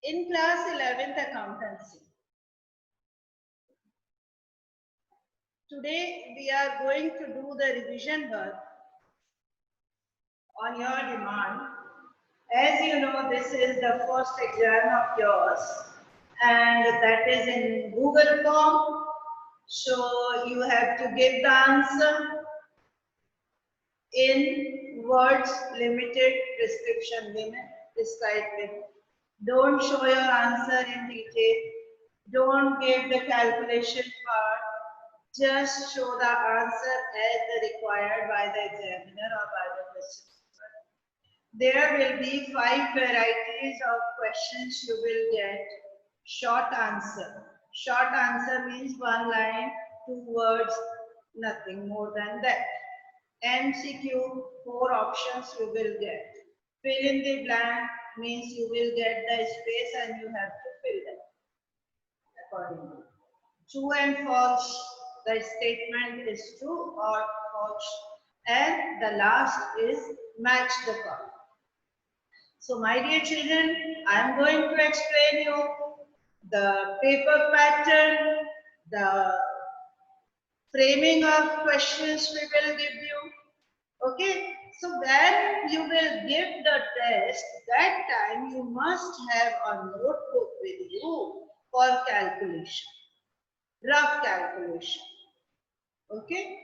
In class 11th accountancy, today we are going to do the revision work on your demand. As you know, this is the first exam of yours and that is in Google form. So you have to give the answer in words limited, prescription limit, prescribed limit. Don't show your answer in detail. Don't give the calculation part. Just show the answer as required by the examiner or by the question paper. There will be 5 varieties of questions you will get. Short answer. Short answer means 1 line, 2 words, nothing more than that. MCQ, 4 options you will get. Fill in the blank means you will get the space and you have to fill that accordingly. True and false, the statement is true or false. And the last is match the call. So my dear children, I am going to explain you the paper pattern, the framing of questions we will give you. Okay, so when you will give the test, that time you must have a notebook with you for calculation, rough calculation. Okay,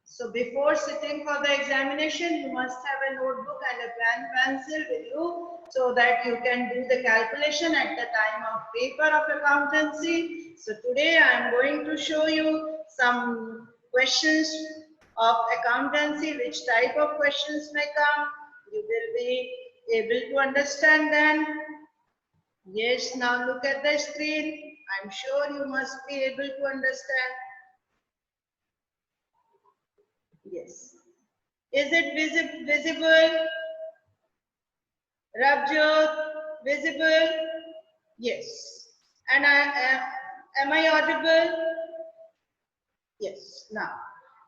so before sitting for the examination, you must have a notebook and a pen pencil with you so that you can do the calculation at the time of paper of accountancy. So today I am going to show you some questions of accountancy, which type of questions may come. You will be able to understand them. Yes, now look at the screen. I'm sure you must be able to understand. Yes. Is it visible? Rabjot, visible? Yes. And am I audible? Yes. Now,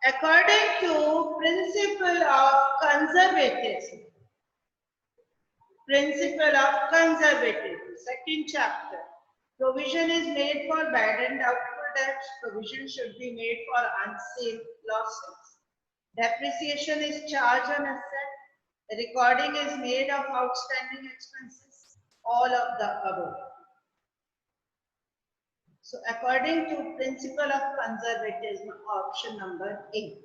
according to principle of conservatism, second chapter, provision is made for bad and doubtful debts. Provision should be made for unseen losses. Depreciation is charged on asset. Recording is made of outstanding expenses. All of the above. So according to principle of conservatism, option number A,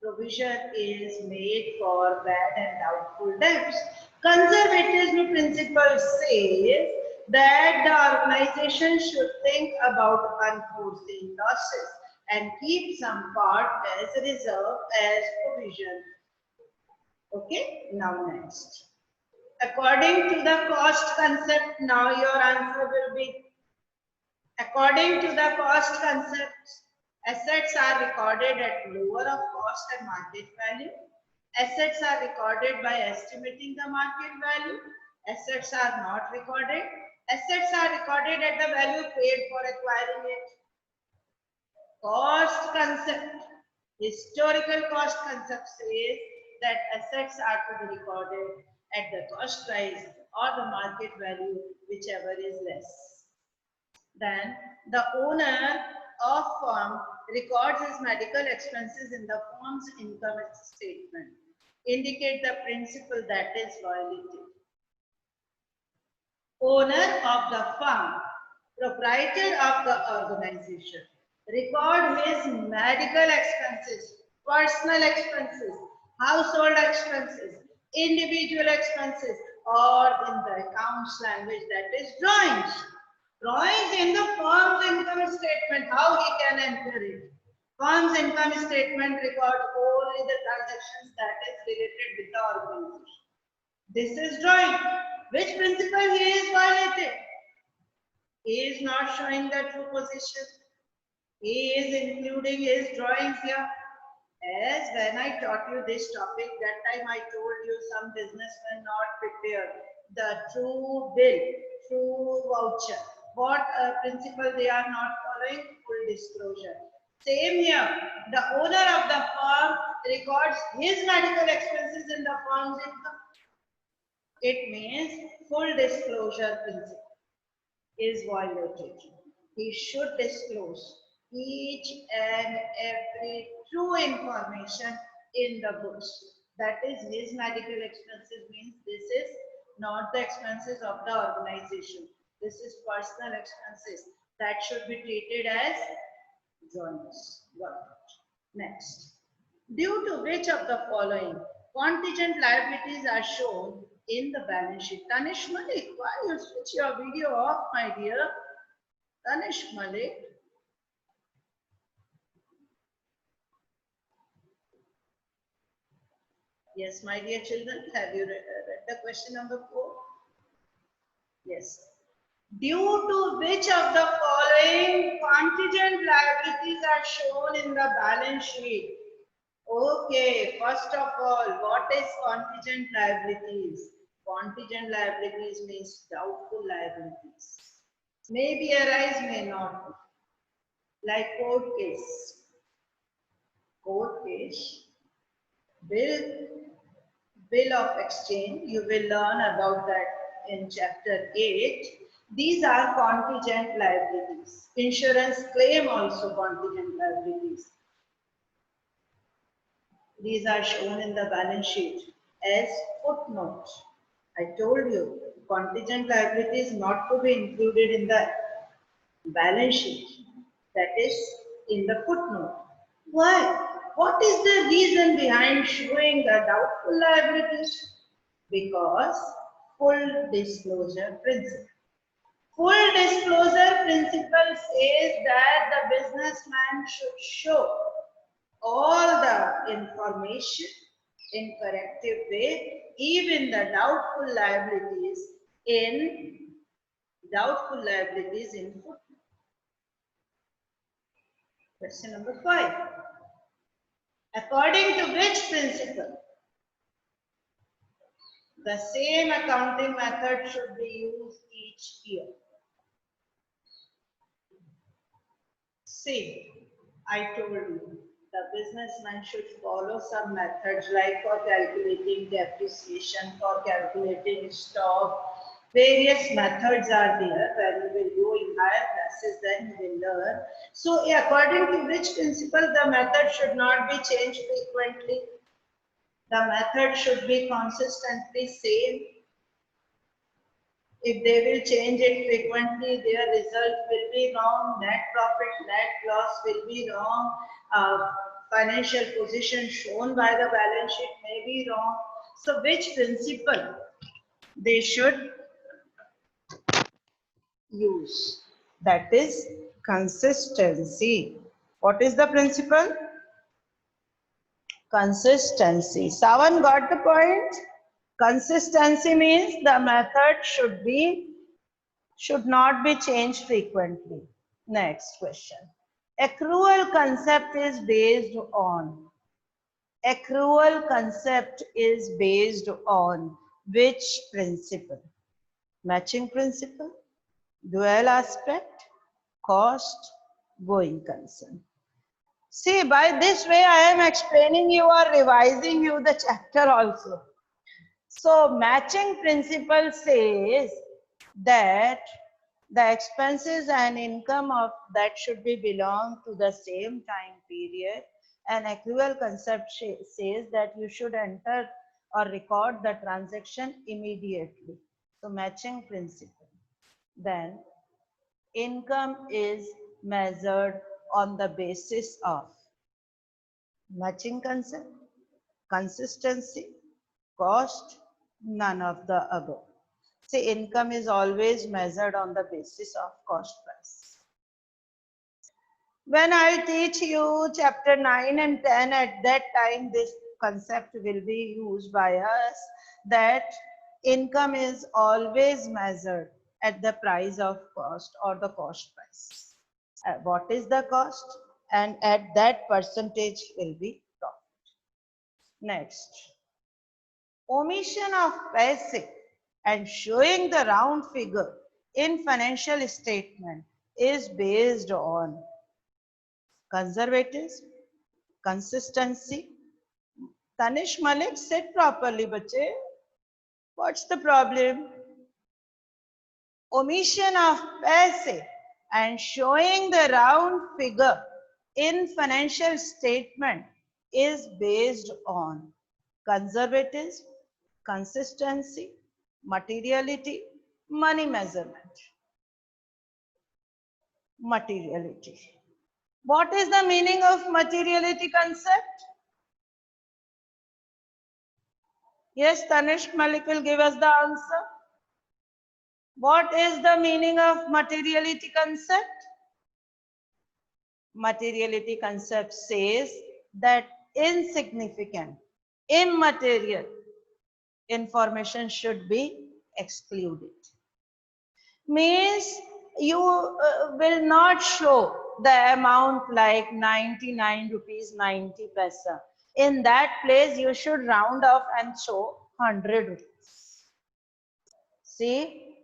provision is made for bad and doubtful debts. Conservatism principle says that the organization should think about unforeseen losses and keep some part as reserve as provision. Okay, now next. According to the cost concept, now your answer will be, according to the cost concept, assets are recorded at lower of cost and market value. Assets are recorded by estimating the market value. Assets are not recorded. Assets are recorded at the value paid for acquiring it. Cost concept, historical cost concept says that assets are to be recorded at the cost price or the market value, whichever is less. Then the owner of firm records his medical expenses in the firm's income statement. Indicate the principle that is violated. Owner of the firm, proprietor of the organization, record his medical expenses, personal expenses, household expenses, individual expenses, or in the accounts language, that is drawings. Drawings in the firm's income statement, how he can enter it. Firm's income statement records only the transactions that is related with the organization. This is drawing. Which principle he is violated? He is not showing the true position. He is including his drawings here. As when I taught you this topic, that time I told you some businessmen not prepared the true bill, true voucher. What principle they are not following? Full disclosure. Same here. The owner of the firm records his medical expenses in the firm's income. It means full disclosure principle is violated. He should disclose each and every true information in the books. That is, his medical expenses means this is not the expenses of the organization. This is personal expenses that should be treated as journals. Next. Due to which of the following contingent liabilities are shown in the balance sheet? Tanish Malik, why you switch your video off, my dear? Tanish Malik. Yes, my dear children, have you read the question number 4? Yes. Due to which of the following contingent liabilities are shown in the balance sheet? Okay, first of all, what is contingent liabilities? Contingent liabilities means doubtful liabilities. Maybe arise, may not. Like court case. Court case. Bill of exchange. You will learn about that in chapter 8. These are contingent liabilities. Insurance claim also contingent liabilities. These are shown in the balance sheet as footnotes. I told you, contingent liability is not to be included in the balance sheet. That is in the footnote. Why? What is the reason behind showing the doubtful liabilities? Because full disclosure principle. Full disclosure principle says that the businessman should show all the information in corrective way, even the doubtful liabilities in footnote. Question number 5. According to which principle the same accounting method should be used each year? See, I told you, the businessman should follow some methods like for calculating depreciation, for calculating stock. Various methods are there where you will go in higher classes, then you will learn. So according to which principle the method should not be changed frequently? The method should be consistently same. If they will change it frequently, their result will be wrong, net profit, net loss will be wrong, financial position shown by the balance sheet may be wrong. So which principle they should use? That is consistency. What is the principle? Consistency. Savan got the point? Consistency means the method should not be changed frequently. Next question. Accrual concept is based on. Accrual concept is based on which principle? Matching principle, dual aspect, cost, going concern. See, by this way I am explaining you or revising you the chapter also. So matching principle says that the expenses and income of that should be belong to the same time period, and accrual concept says that you should enter or record the transaction immediately. So matching principle. Then income is measured on the basis of matching concept, consistency, cost, none of the above. See, income is always measured on the basis of cost price. When I teach you chapter 9 and 10, at that time this concept will be used by us, that income is always measured at the price of cost or the cost price. What is the cost? And at that percentage will be profit. Next. Omission of basic and showing the round figure in financial statement is based on conservatism, consistency. Tanish Malik, sit properly, bache. What's the problem? Omission of paise and showing the round figure in financial statement is based on conservatism, consistency, materiality, money measurement. Materiality. What is the meaning of materiality concept? Yes, Tanishq Malik will give us the answer. What is the meaning of materiality concept? Materiality concept says that insignificant, immaterial information should be excluded. Means you will not show the amount like 99 rupees 90 paisa. In that place, you should round off and show 100 rupees. See,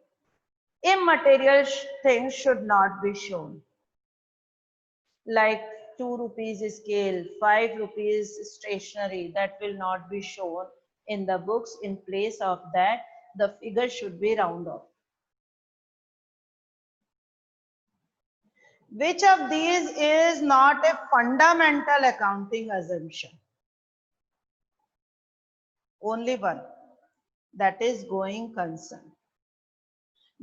immaterial things should not be shown. Like 2 rupees scale, 5 rupees stationery, that will not be shown in the books. In place of that, the figure should be round off. Which of these is not a fundamental accounting assumption? Only one, that is going concern.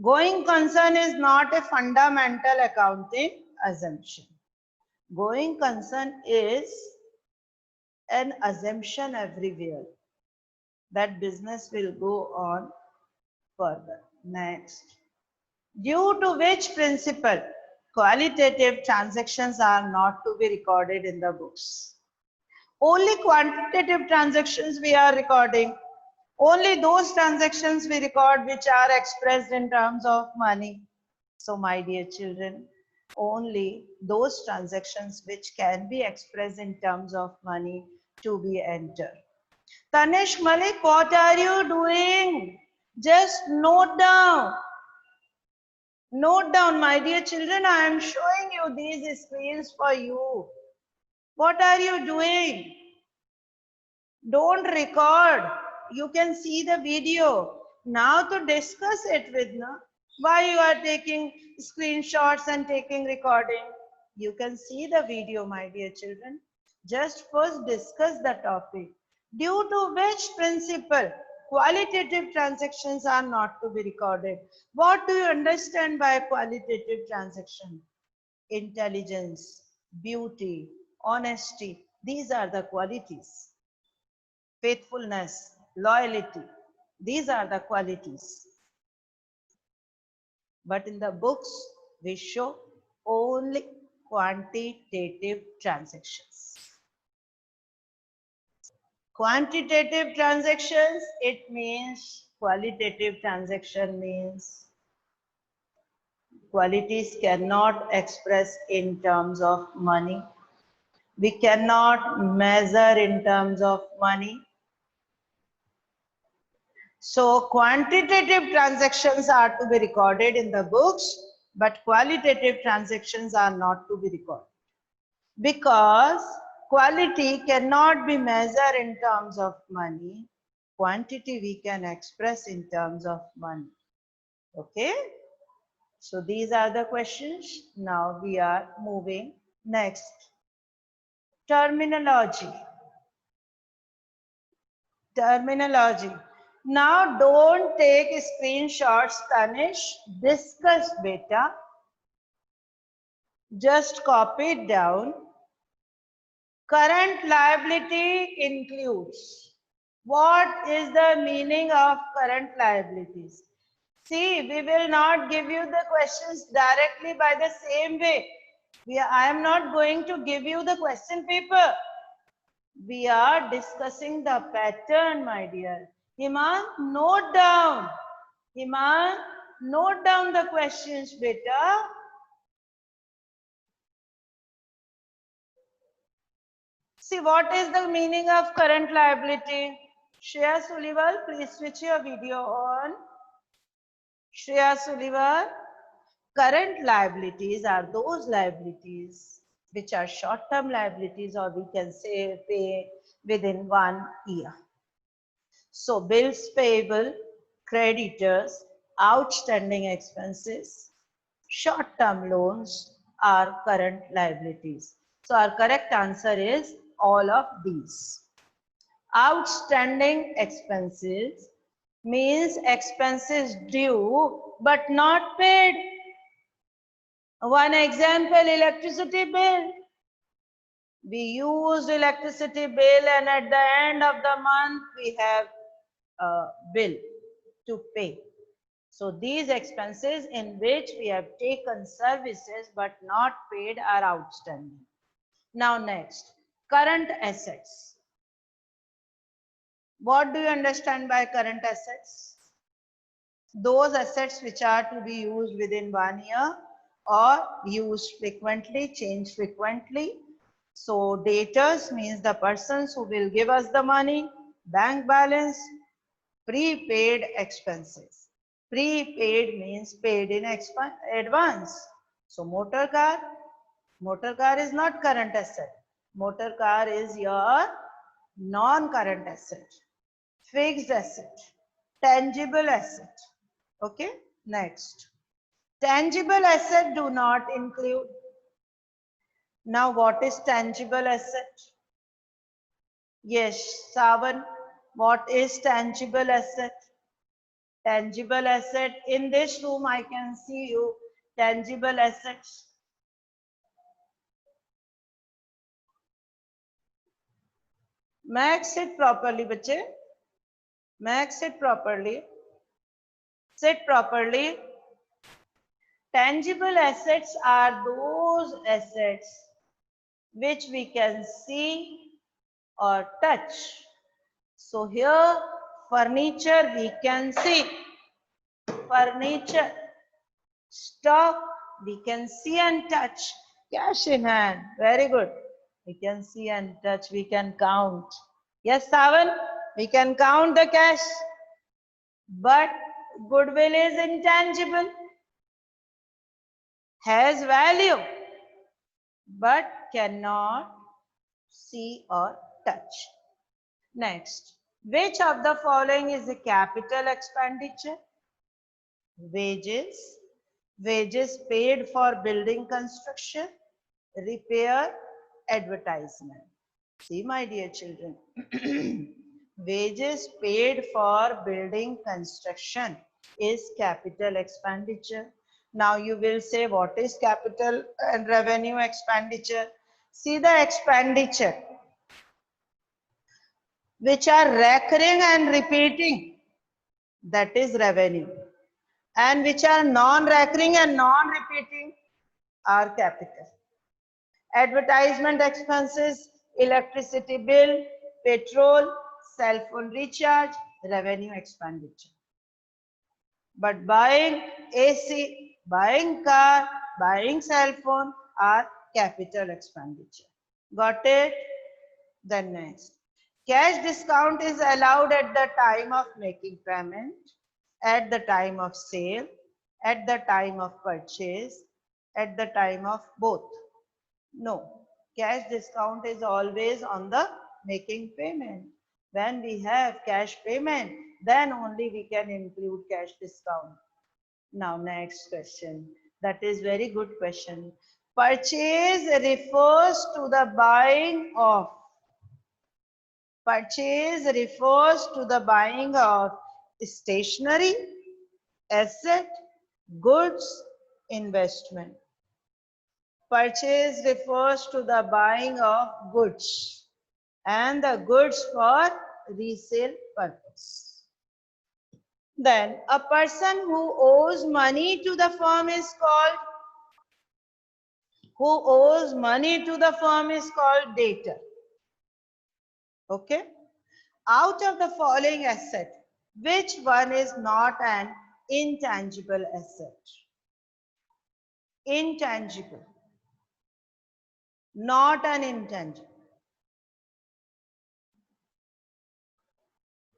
Going concern is not a fundamental accounting assumption. Going concern is an assumption everywhere that business will go on further. Next. Due to which principle qualitative transactions are not to be recorded in the books? Only quantitative transactions we are recording. Only those transactions we record which are expressed in terms of money. So my dear children, only those transactions which can be expressed in terms of money to be entered. Tanishq Malik, what are you doing? Just note down. Note down, my dear children, I am showing you these screens for you. What are you doing? Don't record. You can see the video. Now to discuss it with na. Why you are taking screenshots and taking recording? You can see the video, my dear children. Just first discuss the topic. Due to which principle qualitative transactions are not to be recorded? What do you understand by qualitative transaction? Intelligence, beauty, honesty. These are the qualities. Faithfulness, loyalty. These are the qualities. But in the books, we show only quantitative transactions. Quantitative transactions, it means qualitative transaction means qualities cannot express in terms of money. We cannot measure in terms of money. So quantitative transactions are to be recorded in the books, but qualitative transactions are not to be recorded. Because quality cannot be measured in terms of money, quantity we can express in terms of money. Okay? So these are the questions. Now we are moving next. Terminology. Terminology. Now don't take screenshots, Tanishq. Discuss beta. Just copy it down. Current liability includes. What is the meaning of current liabilities? See, we will not give you the questions directly by the same way. I am not going to give you the question paper. We are discussing the pattern, my dear. Himan, note down. Himan, note down the questions, beta. See, what is the meaning of current liability? Shreya Suliwal, please switch your video on. Shreya Suliwal, current liabilities are those liabilities which are short-term liabilities, or we can say pay within 1 year. So bills payable, creditors, outstanding expenses, short-term loans are current liabilities. So our correct answer is all of these. Outstanding expenses means expenses due but not paid. One example, electricity bill. We used electricity bill and at the end of the month we have a bill to pay. So these expenses in which we have taken services but not paid are outstanding. Now next, current assets. What do you understand by current assets? Those assets which are to be used within 1 year or used frequently, changed frequently. So debtors means the persons who will give us the money, bank balance, prepaid expenses. Prepaid means paid in advance. So motor car is not current asset. Motor car is your non-current asset. Fixed asset, tangible asset. Okay, next. Tangible asset do not include. Now what is tangible asset? Yes, Savan, what is tangible asset? Tangible asset, in this room I can see you, tangible assets. Max, sit properly, bache. Max, sit properly. Sit properly. Tangible assets are those assets which we can see or touch. So here furniture we can see, furniture, stock we can see and touch, cash in hand, very good. We can see and touch, we can count. Yes, Savan, we can count the cash, but goodwill is intangible, has value, but cannot see or touch. Next, which of the following is a capital expenditure? Wages, wages paid for building construction, repair, advertisement. See, my dear children, wages paid for building construction is capital expenditure. Now you will say, what is capital and revenue expenditure? See the expenditure which are recurring and repeating, that is revenue, and which are non-recurring and non-repeating are capital. Advertisement expenses, electricity bill, petrol, cell phone recharge, revenue expenditure. But buying AC, buying car, buying cell phone are capital expenditure. Got it? Then next. Cash discount is allowed at the time of making payment, at the time of sale, at the time of purchase, at the time of both. No, cash discount is always on the making payment. When we have cash payment, then only we can include cash discount. Now next question. That is very good question. Purchase refers to the buying of. Purchase refers to the buying of stationery, asset, goods, investment. Purchase refers to the buying of goods and the goods for resale purpose. Then a person who owes money to the firm is called, debtor. Okay. Out of the following asset, which one is not an intangible asset? Intangible. Not an intangible.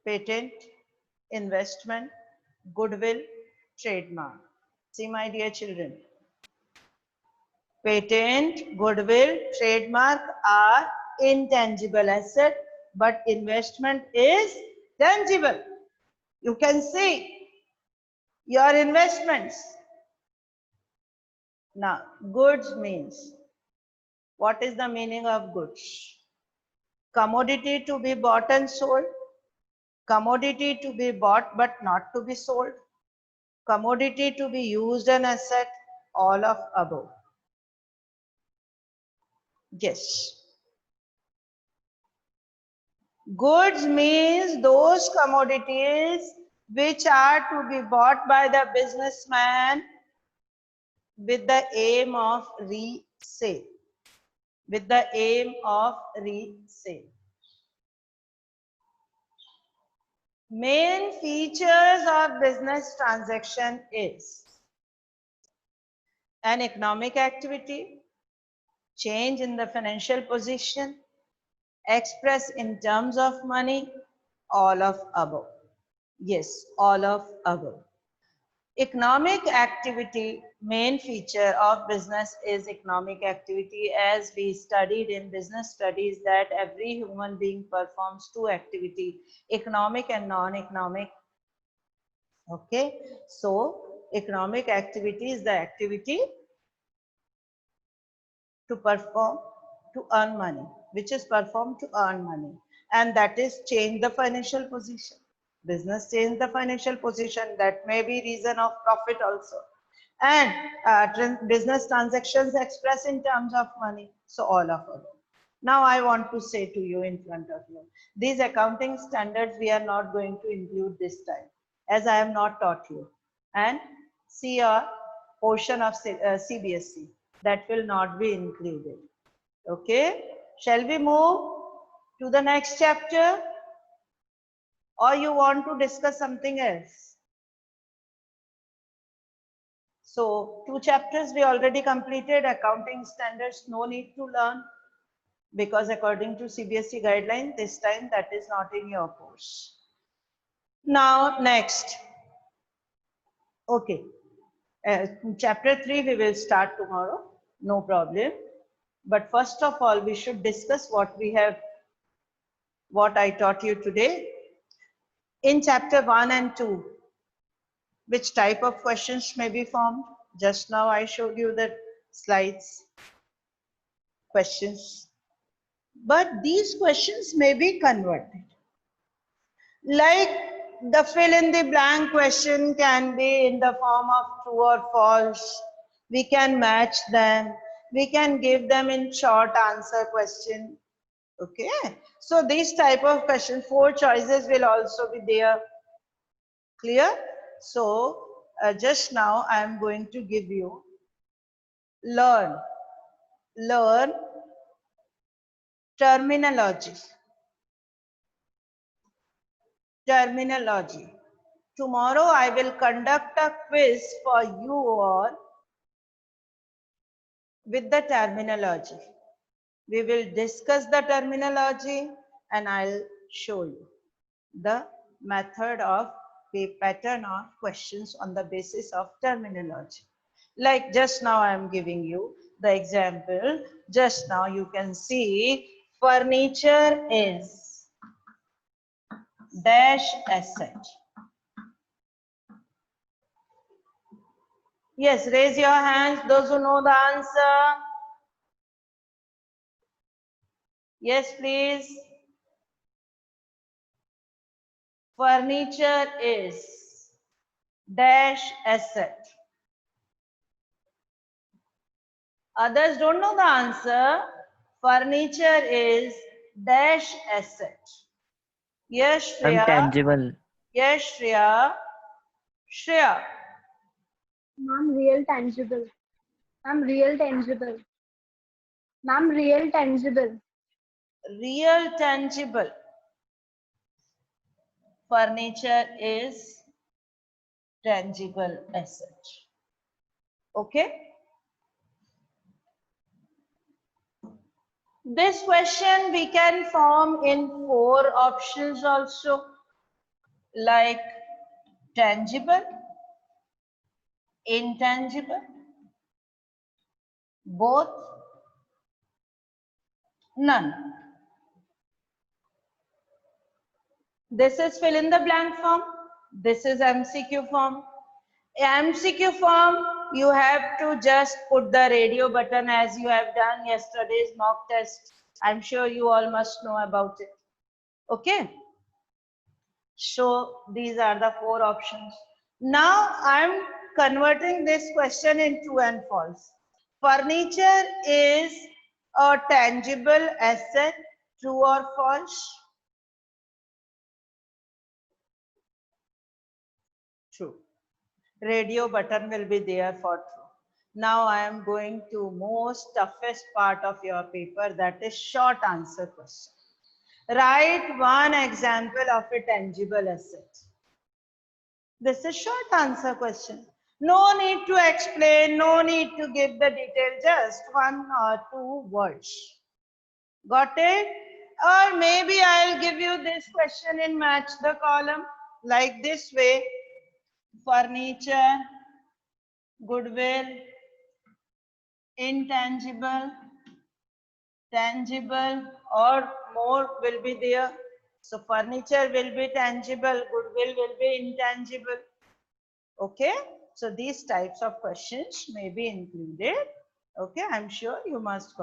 Patent, investment, goodwill, trademark. See, my dear children, patent, goodwill, trademark are intangible asset, but investment is tangible. You can see Your investments. Now, goods means, what is the meaning of goods? Commodity to be bought and sold. Commodity to be bought but not to be sold. Commodity to be used and asset. All of above. Yes. Goods means those commodities which are to be bought by the businessman with the aim of resale. With the aim of resale. Main features of business transaction is an economic activity, change in the financial position, expressed in terms of money, all of above. Yes, all of above. Economic activity, main feature of business is economic activity, as we studied in business studies that every human being performs two activity, economic and non-economic. Okay, so economic activity is the activity to perform to earn money, which is performed to earn money, and that is change the financial position. Business change the financial position, that may be reason of profit also, and business transactions express in terms of money. So all of it. Now I want to say to you in front of you, these accounting standards we are not going to include this time, as I have not taught you, and see a portion of CBSE that will not be included. Okay, shall we move to the next chapter, or you want to discuss something else? So 2 chapters we already completed. Accounting standards, no need to learn, because according to CBSE guideline, this time that is not in your course. Now next, okay, chapter 3 we will start tomorrow, no problem. But first of all, we should discuss what I taught you today. In chapter 1 and 2, which type of questions may be formed? Just now I showed you the slides, questions. But these questions may be converted. Like the fill in the blank question can be in the form of true or false. We can match them. We can give them in short answer question. Okay. So these type of question, 4 choices will also be there. Clear? So just now I am going to give you learn terminology. Tomorrow I will conduct a quiz for you all with the terminology. We will discuss the terminology and I'll show you the method of the pattern of questions on the basis of terminology. Like just now I am giving you the example. Just now you can see furniture is dash asset. Yes, raise your hands, those who know the answer. Yes, please. Furniture is dash asset. Others don't know the answer. Furniture is dash asset. Yes, Shreya. Intangible. Yes, Shreya. Shreya. Ma'am, real tangible. Ma'am, real tangible. Ma'am, real tangible. Real tangible. Furniture is tangible asset. Okay. This question we can form in 4 options also, like tangible, intangible, both, none. This is fill in the blank form. This is MCQ form. MCQ form, you have to just put the radio button as you have done yesterday's mock test. I'm sure you all must know about it. Okay. So these are the 4 options. Now I'm converting this question in true and false. Furniture is a tangible asset, true or false? True. Radio button will be there for true. Now I am going to most toughest part of your paper, that is short answer question. Write one example of a tangible asset. This is short answer question. No need to explain, no need to give the detail, just 1 or 2 words. Got it? Or maybe I'll give you this question in match the column like this way. Furniture, goodwill, intangible, tangible, or more will be there. So furniture will be tangible, goodwill will be intangible. Okay, so these types of questions may be included. Okay, I'm sure you must